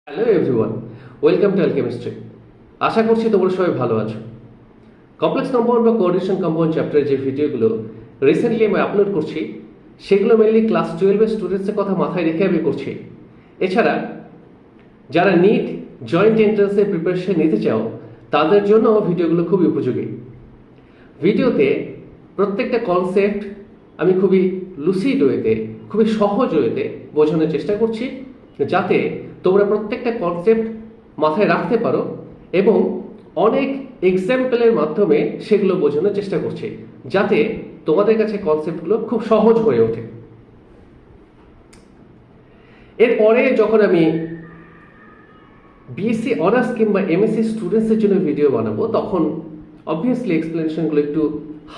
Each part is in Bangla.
Hello everyone, welcome to Alchemistry. আশা করছি তোমরা সবাই ভালো আছো। কমপ্লেক্স কম্পাউন্ড বা কোঅর্ডিনেশন কম্পাউন্ড চ্যাপ্টারের যে ভিডিওগুলো রিসেন্টলি আমি আপলোড করছি, সেগুলো মেনলি ক্লাস 12-এর স্টুডেন্টসের কথা মাথায় রেখে আমি করছি। এছাড়া যারা নিট জয়েন্ট এন্ট্রান্সের প্রিপারেশন নিতে চাও, তাদের জন্য ভিডিওগুলো খুবই উপযোগী। ভিডিওতে প্রত্যেকটা কনসেপ্ট আমি খুবই লুসিড ওয়েতে, খুবই সহজ ওয়েতে বোঝানোর চেষ্টা করছি, যাতে তোমরা প্রত্যেকটা কনসেপ্ট মাথায় রাখতে পারো এবং অনেক এক্সাম্পলের মাধ্যমে সেগুলো বোঝানোর চেষ্টা করছি, যাতে তোমাদের কাছে কনসেপ্টগুলো খুব সহজ হয়ে ওঠে। এরপরে যখন আমি বিএসসি অনার্স কিংবা এমএসসি স্টুডেন্টসের জন্য ভিডিও বানাবো, তখন অবভিয়াসলি এক্সপ্লেনেশনগুলো একটু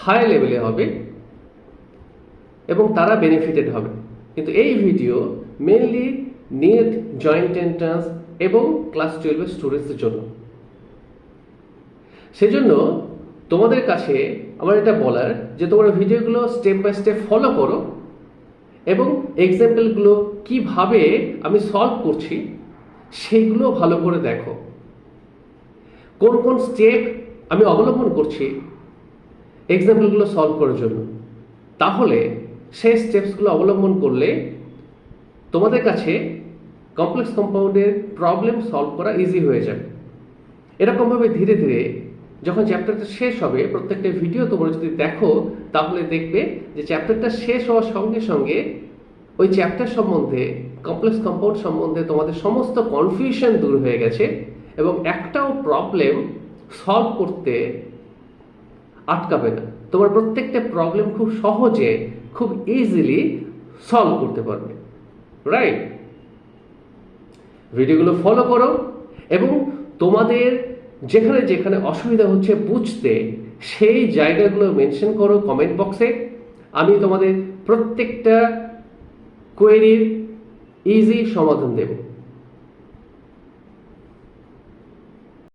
হাই লেভেলে হবে এবং তারা বেনিফিটেড হবে। কিন্তু এই video mainly NEET joint entrance এবং ক্লাস 12-এর স্টুডেন্টসের জন্য। সেজন্য তোমাদের কাছে আমার এটা বলার যে তোমরা ভিডিওগুলো স্টেপ বাই স্টেপ ফলো করো এবং এক্সাম্পলগুলো কিভাবে আমি সলভ করছি সেইগুলো ভালো করে দেখো। কোন কোন স্টেপ আমি অবলম্বন করছি এক্সাম্পলগুলো সলভ করার জন্য, তাহলে সেই স্টেপসগুলো অবলম্বন করলে তোমাদের কাছে কমপ্লেক্স কম্পাউন্ডের প্রবলেম সলভ করা ইজি হয়ে যাবে। এরকমভাবে ধীরে ধীরে যখন চ্যাপ্টারটা শেষ হবে, প্রত্যেকটা ভিডিও তোমরা যদি দেখো, তাহলে দেখবে যে চ্যাপ্টারটা শেষ হওয়ার সঙ্গে সঙ্গে ওই চ্যাপ্টার সম্বন্ধে, কমপ্লেক্স কম্পাউন্ড সম্বন্ধে তোমাদের সমস্ত কনফিউশন দূর হয়ে গেছে এবং একটাও প্রবলেম সলভ করতে আটকাবে না। তোমার প্রত্যেকটা প্রবলেম খুব সহজে, খুব ইজিলি সলভ করতে পারবে। রাইট? ভিডিওগুলো ফলো করো এবং তোমাদের যেখানে যেখানে অসুবিধা হচ্ছে বুঝতে, সেই জায়গাগুলো মেনশন করো কমেন্ট বক্সে। আমি তোমাদের প্রত্যেকটা কোয়েরির ইজি সমাধান দেব।